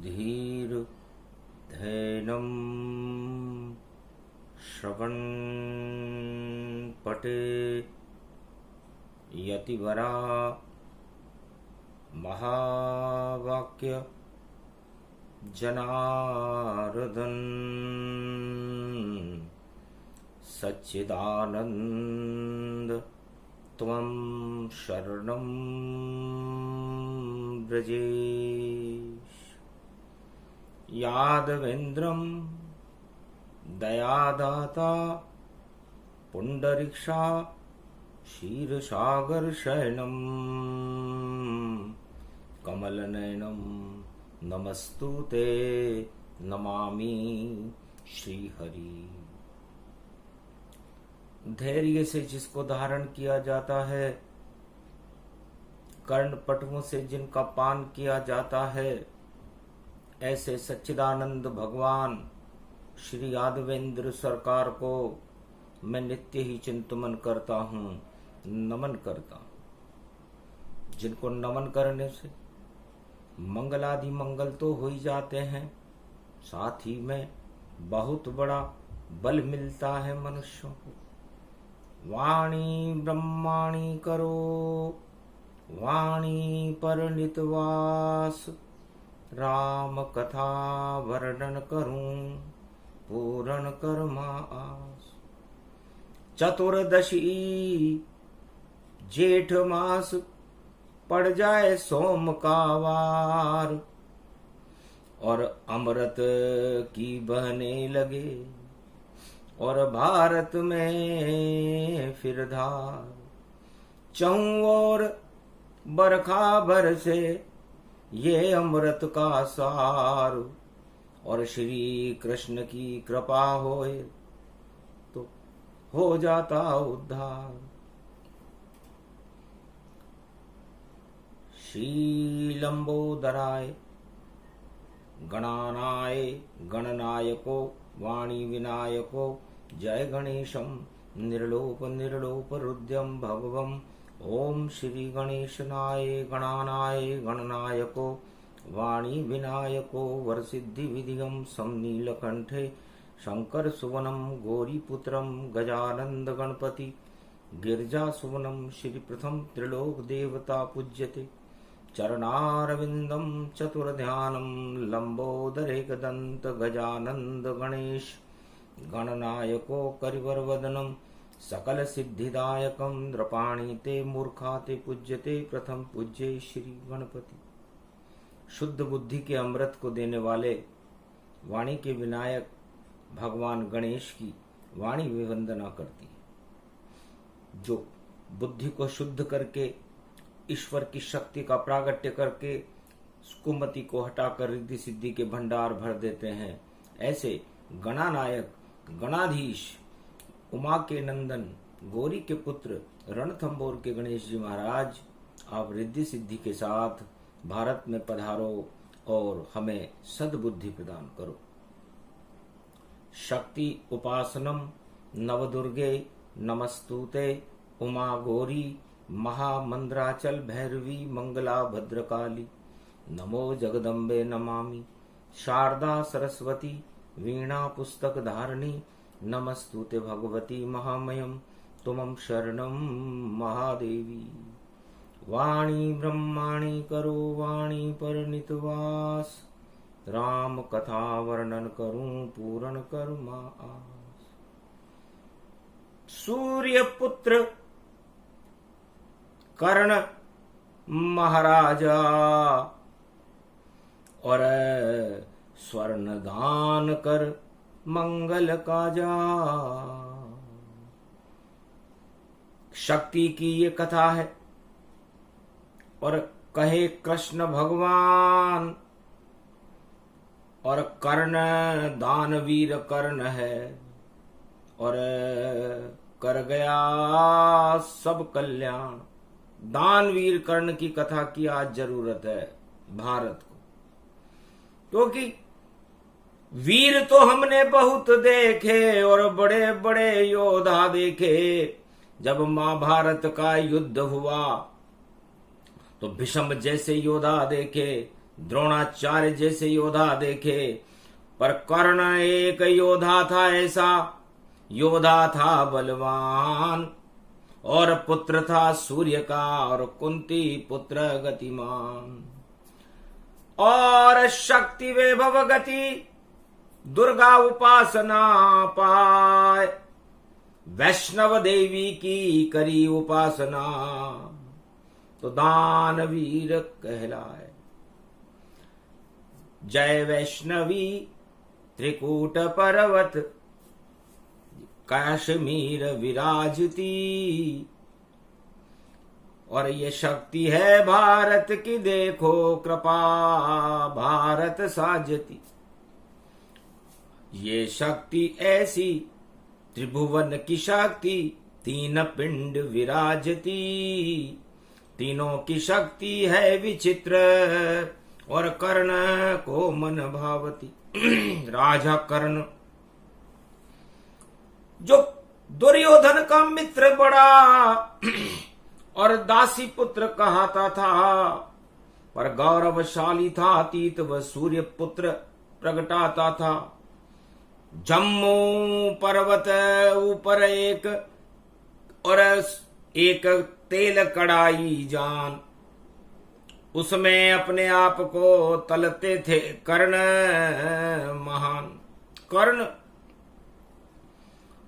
धीर धैनम श्रवण पटे यतिवरा महावाक्य जनार्दन सच्चिदानंद त्वं शरणं व्रजेश। यादवेन्द्रं दयादाता पुंडरीक्षा क्षीरसागर शयनं कमलनयनं नमस्तुते नमामि श्रीहरि। धैर्य से जिसको धारण किया जाता है, कर्णपटुओं से जिनका पान किया जाता है, ऐसे सच्चिदानंद भगवान श्री यादवेंद्र सरकार को मैं नित्य ही चिंतन करता हूँ, नमन करता हूँ। जिनको नमन करने से मंगलादि मंगल तो हो ही जाते हैं, साथ ही में बहुत बड़ा बल मिलता है मनुष्यों को। वाणी ब्रह्माणी करो वाणी पर नितवास, राम कथा वर्णन करूं पूर्ण कर्मा आस। चतुर्दशी जेठ मास पड़ जाए सोम का वार, और अमृत की बहने लगे और भारत में फिर धार। चौं ओर बरखा बरसे ये अमृत का सार, और श्री कृष्ण की कृपा होए तो हो जाता उद्धार। श्री लंबोदराय गणानाय गणनायको वाणी विनायको जय गणेशम निर्लोप निर्लोप रुद्रम भगवम। ओम श्री गणेशनाय गणानाय गणनायको वाणी विनायको वरसिद्धि विधिगम समनीलकंठे शंकर सुवनम गौरीपुत्रम गजानंद गणपति गिरजा सुवनम श्री प्रथम त्रिलोक देवता पूज्यते। चरणारविंदम चतुर्ध्यानम लंबोदरेकदंत गजानंद गणेश गणनायको करिवरवदनम सकल सिद्धिदायकम नृपाणि ते मूर्खा ते पूज्यते प्रथम पूज्ये श्री गणपति। शुद्ध बुद्धि के अमृत को देने वाले वाणी के विनायक भगवान गणेश की वाणी विवंदना करती है। जो बुद्धि को शुद्ध करके ईश्वर की शक्ति का प्रागट्य करके कुमति को हटाकर रिद्धि सिद्धि के भंडार भर देते हैं, ऐसे गणानायक गणाधीश उमा के नंदन गौरी के पुत्र रणथंबोर के गणेश जी महाराज, आप रिद्धि सिद्धि के साथ भारत में पधारो और हमें सद्बुद्धि प्रदान करो। शक्ति उपासनम नवदुर्गे नमस्तुते उमा गौरी महामंद्राचल भैरवी मंगला भद्रकाली। नमो जगदम्बे नमामि शारदा सरस्वती वीणा पुस्तक धारिणी नमस्तुते भगवती महामयम तुमं शरणं महादेवी। वाणी ब्रह्माणी करो वाणी पर नितवास, राम कथा वर्णन करूं पूर्ण कर्मा आस। सूर्य पुत्र कर्ण महाराजा और स्वर्ण दान कर मंगल काजा। शक्ति की ये कथा है और कहे कृष्ण भगवान, और कर्ण दानवीर कर्ण है और कर गया सब कल्याण। दानवीर कर्ण की कथा की आज जरूरत है भारत को, क्योंकि वीर तो हमने बहुत देखे और बड़े बड़े योद्धा देखे। जब महाभारत का युद्ध हुआ तो भीष्म जैसे योद्धा देखे, द्रोणाचार्य जैसे योद्धा देखे, पर कर्ण एक योद्धा था ऐसा, योद्धा था बलवान, और पुत्र था सूर्य का, और कुंती पुत्र गतिमान। और शक्ति वैभव गति दुर्गा उपासना पाए, वैष्णव देवी की करी उपासना तो दानवीर कहलाए। जय वैष्णवी त्रिकूट पर्वत कश्मीर विराजती, और ये शक्ति है भारत की, देखो कृपा भारत साजती। ये शक्ति ऐसी त्रिभुवन की शक्ति, तीन पिंड विराजती, तीनों की शक्ति है विचित्र, और कर्ण को मन भावती। राजा कर्ण जो दुर्योधन का मित्र बड़ा और दासी पुत्र कहता था, पर गौरवशाली था, अतीत व सूर्य पुत्र प्रगटाता था। जम्मू पर्वत ऊपर एक तेल कड़ाई जान, उसमें अपने आप को तलते थे कर्ण महान। कर्ण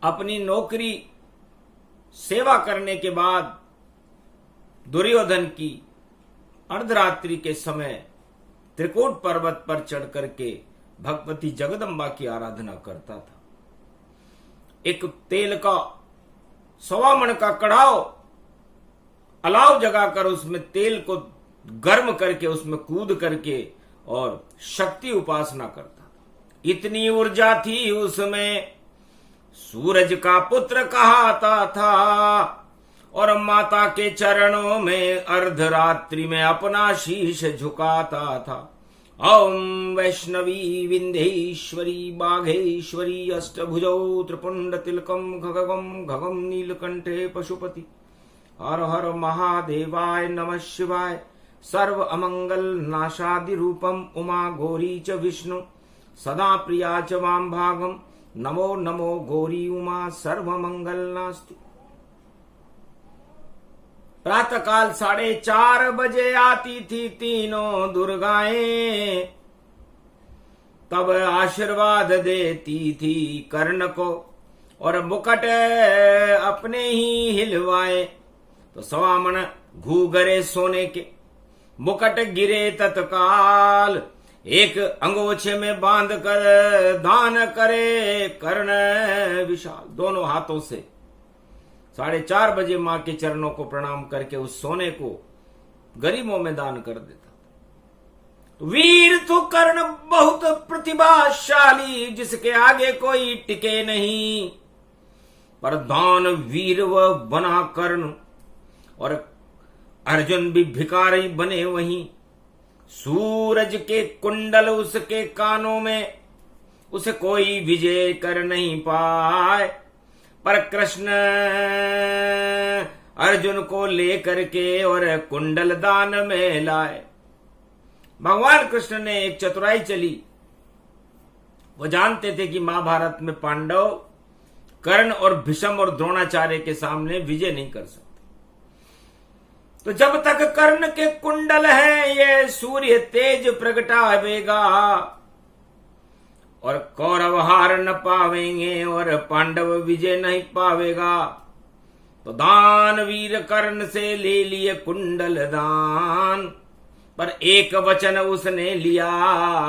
अपनी नौकरी सेवा करने के बाद दुर्योधन की अर्धरात्रि के समय त्रिकूट पर्वत पर चढ़ करके भगवती जगदम्बा की आराधना करता था। एक तेल का 1.25 मन का कड़ाव अलाव जगाकर उसमें तेल को गर्म करके उसमें कूद करके और शक्ति उपासना करता था। इतनी ऊर्जा थी उसमें, सूरज का पुत्र कहाता था, और माता के चरणों में अर्धरात्रि में अपना शीश झुकाता था। ओम वैष्णवी विंध्येश्वरी बाघेश्वरी अष्टभुजौ त्रिपुंड तिलकम खगम खगम नीलकंठे पशुपति, हर हर महादेवाय नमः शिवाय, सर्व अमंगल नाशादि रूपम उमा गौरी च विष्णु, सदा प्रिया च वाम भागम, नमो नमो गौरी उमा सर्व मंगल नास्ति। प्रातः काल 4:30 बजे आती थी तीनों दुर्गाएं, तब आशीर्वाद देती थी कर्ण को, और मुकुट अपने ही हिलवाए तो 1.25 मन घूघरे सोने के मुकुट गिरे तत्काल, एक अंगोछे में बांध कर दान करे कर्ण विशाल। दोनों हाथों से 4:30 बजे मां के चरणों को प्रणाम करके उस सोने को गरीबों में दान कर देता था। वीर तो कर्ण बहुत प्रतिभाशाली, जिसके आगे कोई टिके नहीं, पर दान वीर वह बना कर्ण, और अर्जुन भी भिखारी बने वहीं। सूरज के कुंडल उसके कानों में, उसे कोई विजय कर नहीं पाए, पर कृष्ण अर्जुन को लेकर के और कुंडल दान में लाए। भगवान कृष्ण ने एक चतुराई चली। वो जानते थे कि महाभारत में पांडव कर्ण और भीष्म और द्रोणाचार्य के सामने विजय नहीं कर सकते। तो जब तक कर्ण के कुंडल है, ये सूर्य तेज प्रगटावेगा और कौरव हार न पावेंगे और पांडव विजय नहीं पावेगा। तो दानवीर कर्ण से ले लिए कुंडल दान, पर एक वचन उसने लिया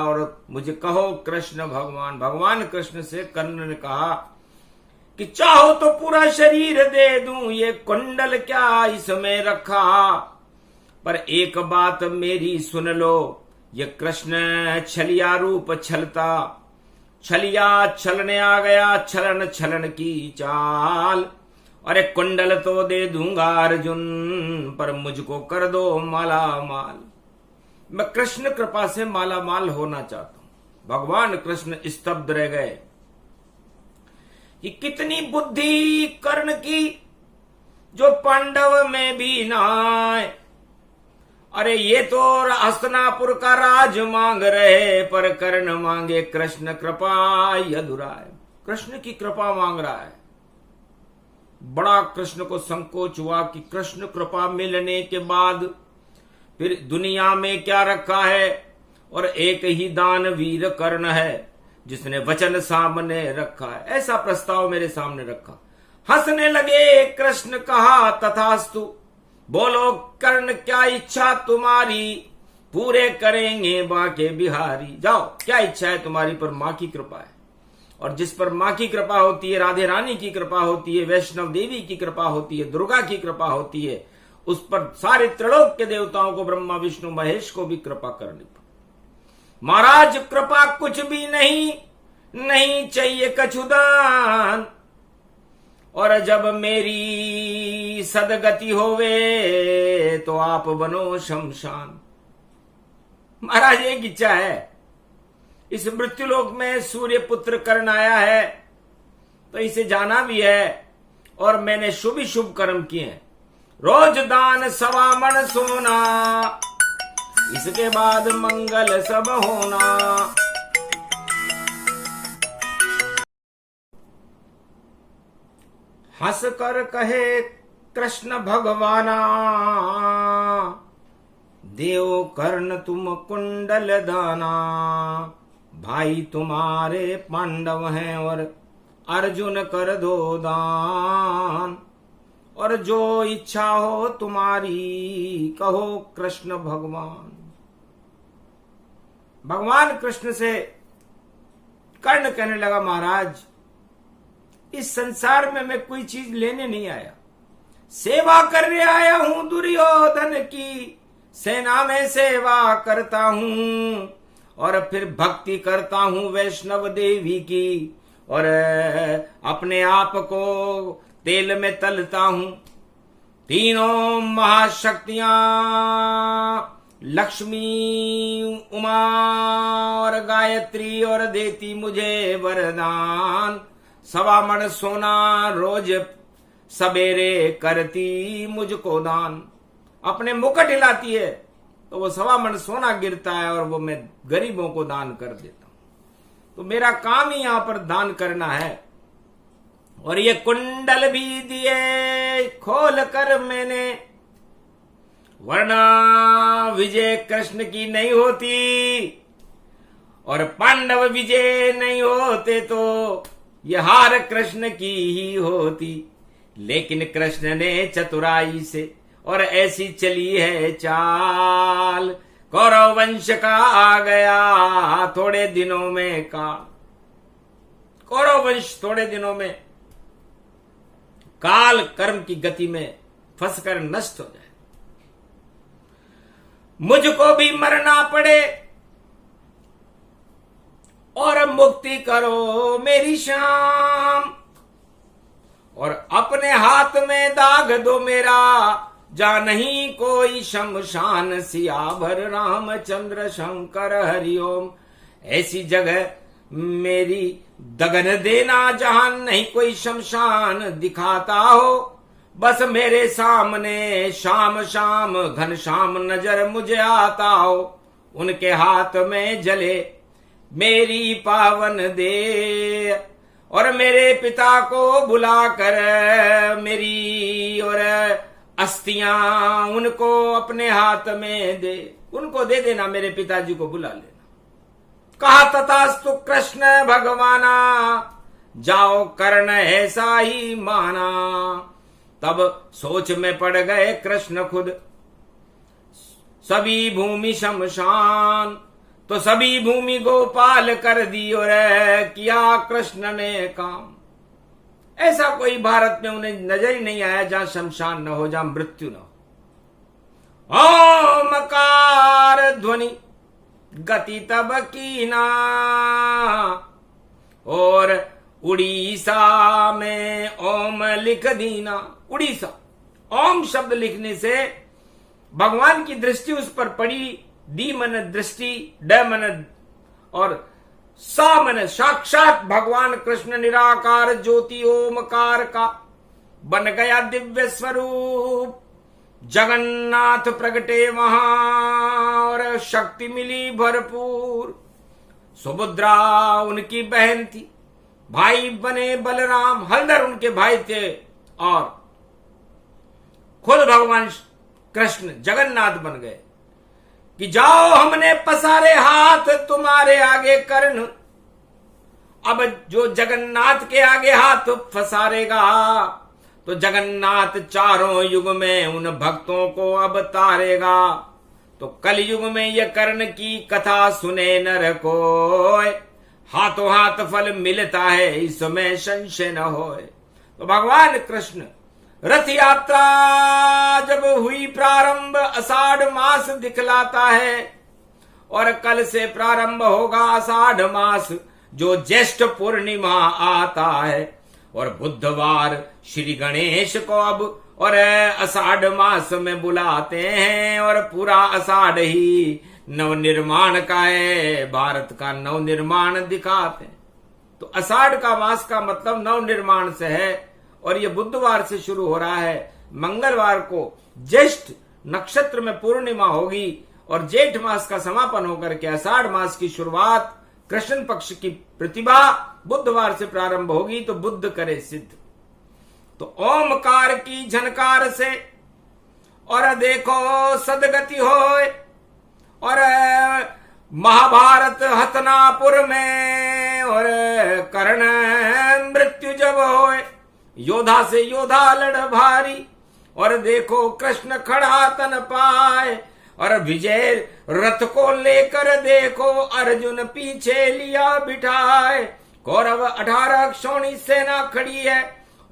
और मुझे कहो कृष्ण भगवान। भगवान कृष्ण से कर्ण ने कहा कि चाहो तो पूरा शरीर दे दूं, ये कुंडल क्या इसमें रखा, पर एक बात मेरी सुन लो। ये कृष्ण छलिया रूप छलता, छलिया छलने आ गया, छलन छलन की चाल। अरे कुंडल तो दे दूंगा अर्जुन, पर मुझको कर दो माला माल। मैं कृष्ण कृपा से माला माल होना चाहता हूं। भगवान कृष्ण स्तब्ध रह गए कि कितनी बुद्धि कर्ण की, जो पांडव में भी ना आए। अरे ये तो हस्तिनापुर का राज मांग रहे, पर कर्ण मांगे कृष्ण कृपा यदुराय। कृष्ण की कृपा मांग रहा है। बड़ा कृष्ण को संकोच हुआ कि कृष्ण कृपा मिलने के बाद फिर दुनिया में क्या रखा है, और एक ही दानवीर कर्ण है जिसने वचन सामने रखा है। ऐसा प्रस्ताव मेरे सामने रखा। हंसने लगे कृष्ण, कहा तथास्तु, बोलो कर्ण क्या इच्छा तुम्हारी, पूरे करेंगे बाके बिहारी। जाओ, क्या इच्छा है तुम्हारी, पर मां की कृपा है। और जिस पर मां की कृपा होती है, राधे रानी की कृपा होती है, वैष्णव देवी की कृपा होती है, दुर्गा की कृपा होती है, उस पर सारे त्रिलोक के देवताओं को, ब्रह्मा विष्णु महेश को भी कृपा करनी पड़ी। महाराज कृपा कुछ भी नहीं, नहीं चाहिए कछुदान, और जब मेरी सदगति होवे तो आप बनो शमशान। महाराज एक इच्छा है, इस मृत्युलोक में सूर्य पुत्र कर्ण आया है तो इसे जाना भी है, और मैंने शुभ शुभ कर्म किए हैं। रोज दान 1.25 मन सोना, इसके बाद मंगल सब होना। हंस कर कहे कृष्ण भगवाना, देव कर्ण तुम कुंडल दाना। भाई तुम्हारे पांडव हैं और अर्जुन कर दो दान, और जो इच्छा हो तुम्हारी कहो कृष्ण भगवान। भगवान कृष्ण से कर्ण कहने लगा, महाराज इस संसार में मैं कोई चीज लेने नहीं आया, सेवा करने आया हूं। दुर्योधन की सेना में सेवा करता हूं, और फिर भक्ति करता हूं वैष्णव देवी की, और अपने आप को तेल में तलता हूं। तीनों महाशक्तियां लक्ष्मी, उमा और गायत्री, और देती मुझे वरदान। 1.25 मन सोना रोज सवेरे करती मुझको दान। अपने मुकुट हिलाती है तो वो 1.25 मन सोना गिरता है, और वो मैं गरीबों को दान कर देता हूं। तो मेरा काम ही यहां पर दान करना है। और ये कुंडल भी दिए खोल कर मैंने, वरना विजय कृष्ण की नहीं होती, और पांडव विजय नहीं होते तो ये हार कृष्ण की ही होती। लेकिन कृष्ण ने चतुराई से और ऐसी चली है चाल, कौरव वंश का आ गया थोड़े दिनों में काल। कौरव वंश थोड़े दिनों में काल कर्म की गति में फंसकर नष्ट हो जाए। मुझको भी मरना पड़े और मुक्ति करो मेरी शाम, और अपने हाथ में दाग दो मेरा, जा नहीं कोई शमशान। सियावर रामचंद्र शंकर हरिओम, ऐसी जगह मेरी दगन देना जहां नहीं कोई शमशान दिखाता हो। बस मेरे सामने शाम शाम घनश्याम नजर मुझे आता हो, उनके हाथ में जले मेरी पावन दे, और मेरे पिता को बुलाकर मेरी और अस्थियां उनको अपने हाथ में दे, उनको दे देना, मेरे पिताजी को बुला लेना। कहा तथास्तु कृष्ण भगवाना, जाओ कर्ण ऐसा ही माना। तब सोच में पड़ गए कृष्ण खुद, सभी भूमि शमशान, तो सभी भूमि गोपाल कर दी और किया कृष्ण ने काम। ऐसा कोई भारत में उन्हें नजर ही नहीं आया जहां शमशान न हो, जहां मृत्यु न हो। ओमकार ध्वनि गति तब कीना, और उड़ीसा में ओम लिख दीना। उड़ीसा, ओम शब्द लिखने से भगवान की दृष्टि उस पर पड़ी। दी मन दृष्टि, ड मन और सा मन साक्षात भगवान कृष्ण निराकार ज्योति ओमकार का बन गया दिव्य स्वरूप। जगन्नाथ प्रगटे वहां और शक्ति मिली भरपूर। सुभद्रा उनकी बहन थी, भाई बने बलराम, हलधर उनके भाई थे और खुद भगवान कृष्ण जगन्नाथ बन गए कि जाओ हमने पसारे हाथ तुम्हारे आगे कर्ण। अब जो जगन्नाथ के आगे हाथ फसारेगा तो जगन्नाथ चारों युग में उन भक्तों को अब तारेगा। तो कलयुग में यह कर्ण की कथा सुने नर कोय, हाथों हाथ फल मिलता है इसमें संशय न होए। तो भगवान कृष्ण रथ यात्रा जब हुई प्रारंभ, आषाढ़ मास दिखलाता है और कल से प्रारंभ होगा आषाढ़ मास जो ज्येष्ठ पूर्णिमा आता है। और बुधवार श्री गणेश को अब और आषाढ़ मास में बुलाते हैं और पूरा आषाढ़ ही नवनिर्माण का है, भारत का नवनिर्माण दिखाते हैं। तो आषाढ़ का मास का मतलब नवनिर्माण से है और ये बुधवार से शुरू हो रहा है। मंगलवार को ज्येष्ठ नक्षत्र में पूर्णिमा होगी और जेठ मास का समापन होकर के आषाढ़ मास की शुरुआत कृष्ण पक्ष की प्रतिभा बुधवार से प्रारंभ होगी। तो बुद्ध करे सिद्ध। तो ओमकार की झनकार से और देखो सदगति होए और महाभारत हतनापुर में और कर्ण मृत्यु जब होए, योद्धा से योद्धा लड़ भारी और देखो कृष्ण खड़ा तन पाए और विजय रथ को लेकर देखो अर्जुन पीछे लिया बिठाए। कौरव 18 क्षौणी सेना खड़ी है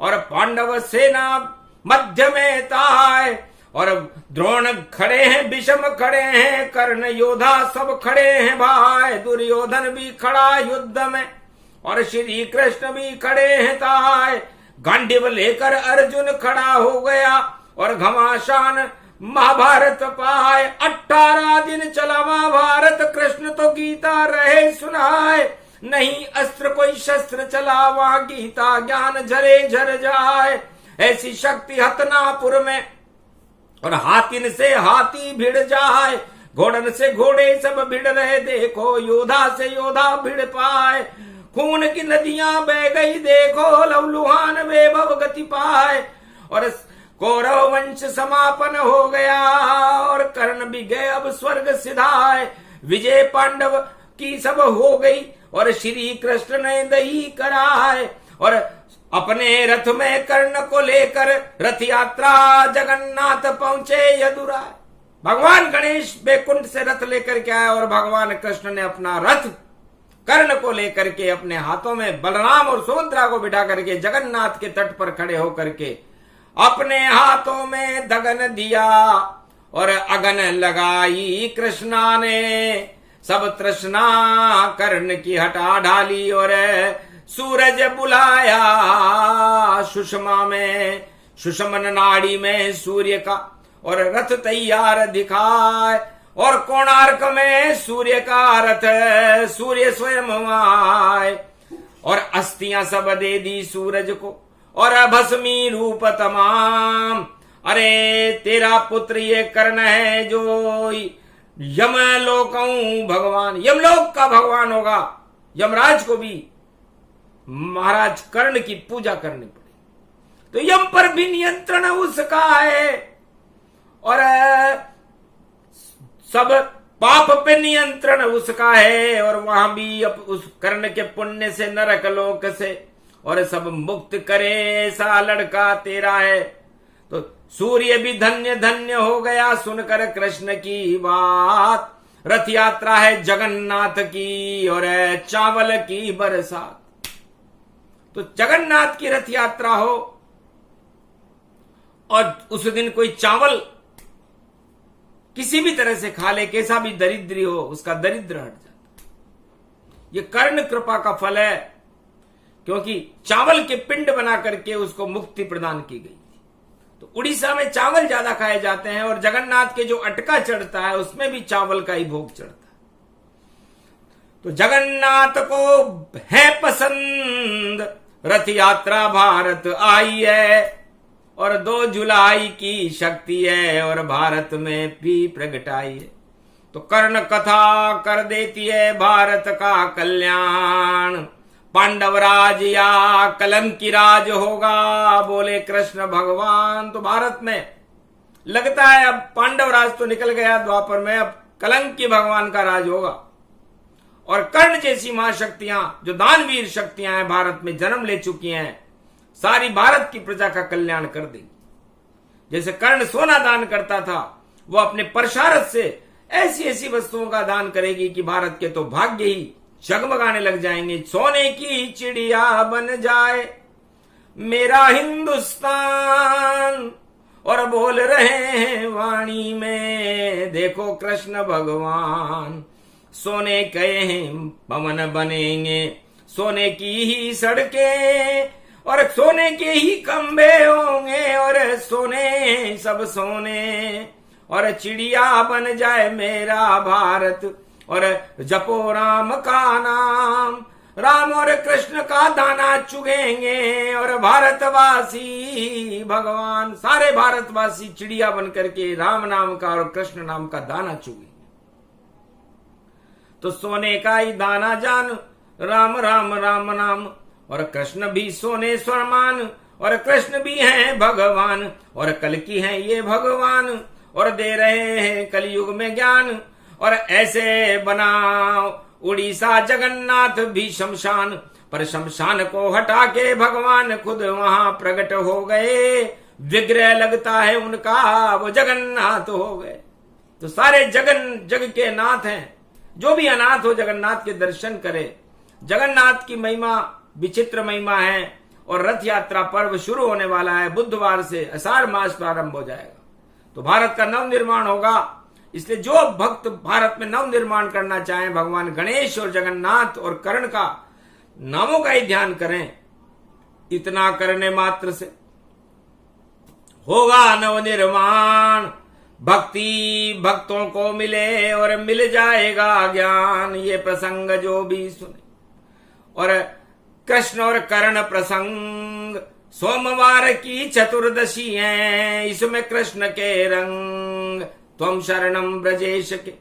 और पांडव सेना मध्य में ताए और द्रोण खड़े हैं, भीष्म खड़े हैं, कर्ण योद्धा सब खड़े हैं भाई। दुर्योधन भी खड़ा युद्ध में और श्री कृष्ण भी खड़े हैं ताए। गांडीव लेकर अर्जुन खड़ा हो गया और घमासान महाभारत पाए। 18 दिन चला महाभारत, कृष्ण तो गीता रहे सुनाए। नहीं अस्त्र कोई शस्त्र चला वहां गीता ज्ञान झरे झर जाए। ऐसी शक्ति हतनापुर में और हाथिन से हाथी भिड़ जाए, घोड़न से घोड़े सब भिड़ रहे देखो, योद्धा से योद्धा भिड़ पाए। खून की नदियां बह गई देखो, लवलुहान वैभव गति पाए और कौरव वंश समापन हो गया और कर्ण भी गए अब स्वर्ग सिधाए। विजय पांडव की सब हो गई और श्री कृष्ण ने दही कराए और अपने रथ में कर्ण को लेकर रथ यात्रा जगन्नाथ पहुंचे यदुराय। भगवान गणेश बैकुंठ से रथ लेकर के आए और भगवान कृष्ण ने अपना रथ कर्ण को लेकर के अपने हाथों में बलराम और सुभद्रा को बिठा करके जगन्नाथ के तट पर खड़े होकर के अपने हाथों में दगन दिया और अगन लगाई कृष्णा ने। सब तृष्णा कर्ण की हटा ढाली और सूरज बुलाया सुषमा में, सुषमन नाड़ी में सूर्य का और रथ तैयार दिखाए और कोणार्क में सूर्य का रथ सूर्य स्वयं आए और अस्थियां सब दे दी सूरज को और भस्मी रूप तमाम। अरे तेरा पुत्र ये कर्ण है जो यमलोक भगवान, यमलोक का भगवान होगा। यमराज को भी महाराज कर्ण की पूजा करनी पड़ी। तो यम पर भी नियंत्रण उसका है और सब पाप पे नियंत्रण उसका है और वहां भी उस कर्ण के पुण्य से नरक लोक से और सब मुक्त करे ऐसा लड़का तेरा है। तो सूर्य भी धन्य धन्य हो गया सुनकर कृष्ण की बात। रथ यात्रा है जगन्नाथ की और चावल की बरसात। तो जगन्नाथ की रथ यात्रा हो और उस दिन कोई चावल किसी भी तरह से खा ले, कैसा भी दरिद्री हो, उसका दरिद्र हट जाता। ये कर्ण कृपा का फल है क्योंकि चावल के पिंड बना करके उसको मुक्ति प्रदान की गई। तो उड़ीसा में चावल ज्यादा खाए जाते हैं और जगन्नाथ के जो अटका चढ़ता है उसमें भी चावल का ही भोग चढ़ता है। तो जगन्नाथ को है पसंद रथ यात्रा भारत आई है और 2 जुलाई की शक्ति है और भारत में भी प्रगटाई है। तो कर्ण कथा कर देती है भारत का कल्याण। पांडव राज या कलंकी राज होगा, बोले कृष्ण भगवान। तो भारत में लगता है अब पांडव राज तो निकल गया द्वापर में, अब कलंकी भगवान का राज होगा। और कर्ण जैसी महाशक्तियां जो दानवीर शक्तियां हैं भारत में जन्म ले चुकी हैं, सारी भारत की प्रजा का कल्याण कर देगी। जैसे कर्ण सोना दान करता था, वो अपने परशारथ से ऐसी ऐसी वस्तुओं का दान करेगी कि भारत के तो भाग्य ही जगमगाने लग जाएंगे। सोने की चिड़िया बन जाए मेरा हिंदुस्तान, और बोल रहे हैं वाणी में देखो कृष्ण भगवान। सोने के भवन बनेंगे, सोने की ही सड़कें और सोने के ही खंबे होंगे, और सोने सब सोने, और चिड़िया बन जाए मेरा भारत, और जपो राम का नाम, राम और कृष्ण का दाना चुगेंगे, और भारतवासी भगवान सारे भारतवासी चिड़िया बन करके राम नाम का और कृष्ण नाम का दाना चुगेंगे। तो सोने का ही दाना जान, राम राम राम नाम, और कृष्ण भी सोने समान, और कृष्ण भी हैं भगवान, और कल की हैं ये भगवान, और दे रहे हैं कलयुग में ज्ञान। और ऐसे बनाओ उड़ीसा जगन्नाथ भी शमशान, पर शमशान को हटा के भगवान खुद वहां प्रकट हो गए। विग्रह लगता है उनका, वो जगन्नाथ हो गए। तो सारे जग के नाथ हैं। जो भी अनाथ हो जगन्नाथ के दर्शन करे। जगन्नाथ की महिमा विचित्र महिमा है। और रथ यात्रा पर्व शुरू होने वाला है, बुधवार से आषाढ़ मास प्रारंभ हो जाएगा। तो भारत का नव निर्माण होगा। इसलिए जो भक्त भारत में नव निर्माण करना चाहें, भगवान गणेश और जगन्नाथ और कर्ण का नामों का ही ध्यान करें। इतना करने मात्र से होगा नव निर्माण। भक्ति भक्तों को मिले और मिल जाएगा ज्ञान। ये प्रसंग जो भी सुने। और कृष्ण और कर्ण प्रसंग सोमवार की चतुर्दशी है, इसमें कृष्ण के रंग त्वम शरणम ब्रजेश के,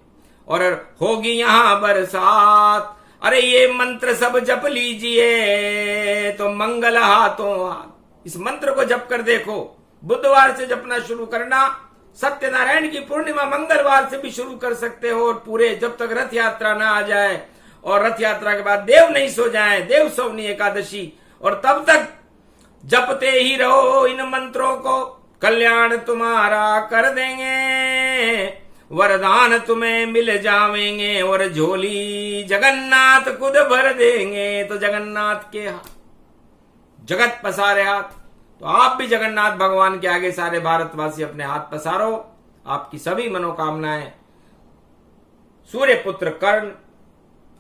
और होगी यहाँ बरसात। अरे ये मंत्र सब जप लीजिए तो मंगल हाथों हाथ। इस मंत्र को जप कर देखो। बुधवार से जपना शुरू करना, सत्यनारायण की पूर्णिमा मंगलवार से भी शुरू कर सकते हो, और पूरे जब तक रथ यात्रा ना आ जाए और रथ यात्रा के बाद देव नहीं सो जाए, देव सौनी एकादशी, और तब तक जपते ही रहो इन मंत्रों को। कल्याण तुम्हारा कर देंगे, वरदान तुम्हें मिल जावेंगे, और झोली जगन्नाथ खुद भर देंगे। तो जगन्नाथ के हाथ, जगत पसारे हाथ। तो आप भी जगन्नाथ भगवान के आगे सारे भारतवासी अपने हाथ पसारो। आपकी सभी मनोकामनाएं सूर्य पुत्र कर्ण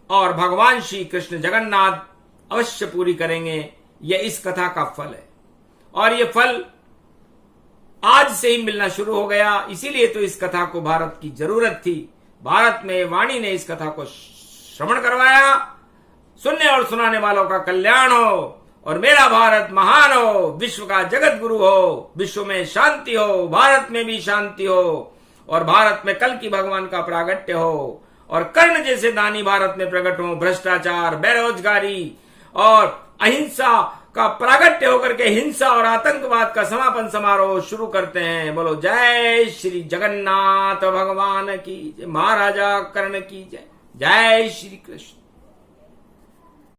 और भगवान श्री कृष्ण जगन्नाथ अवश्य पूरी करेंगे। यह इस कथा का फल है। और यह फल आज से ही मिलना शुरू हो गया। इसीलिए तो इस कथा को भारत की जरूरत थी। भारत में वाणी ने इस कथा को श्रवण करवाया। सुनने और सुनाने वालों का कल्याण हो, और मेरा भारत महान हो, विश्व का जगत गुरु हो, विश्व में शांति हो, भारत में भी शांति हो, और भारत में कल की भगवान का प्रागट्य हो, और कर्ण जैसे दानी भारत में प्रकट हो। भ्रष्टाचार, बेरोजगारी और अहिंसा का प्रागट्य होकर के हिंसा और आतंकवाद का समापन समारोह शुरू करते हैं। बोलो जय श्री जगन्नाथ भगवान की जय, महाराजा कर्ण की जय। जय श्री कृष्ण।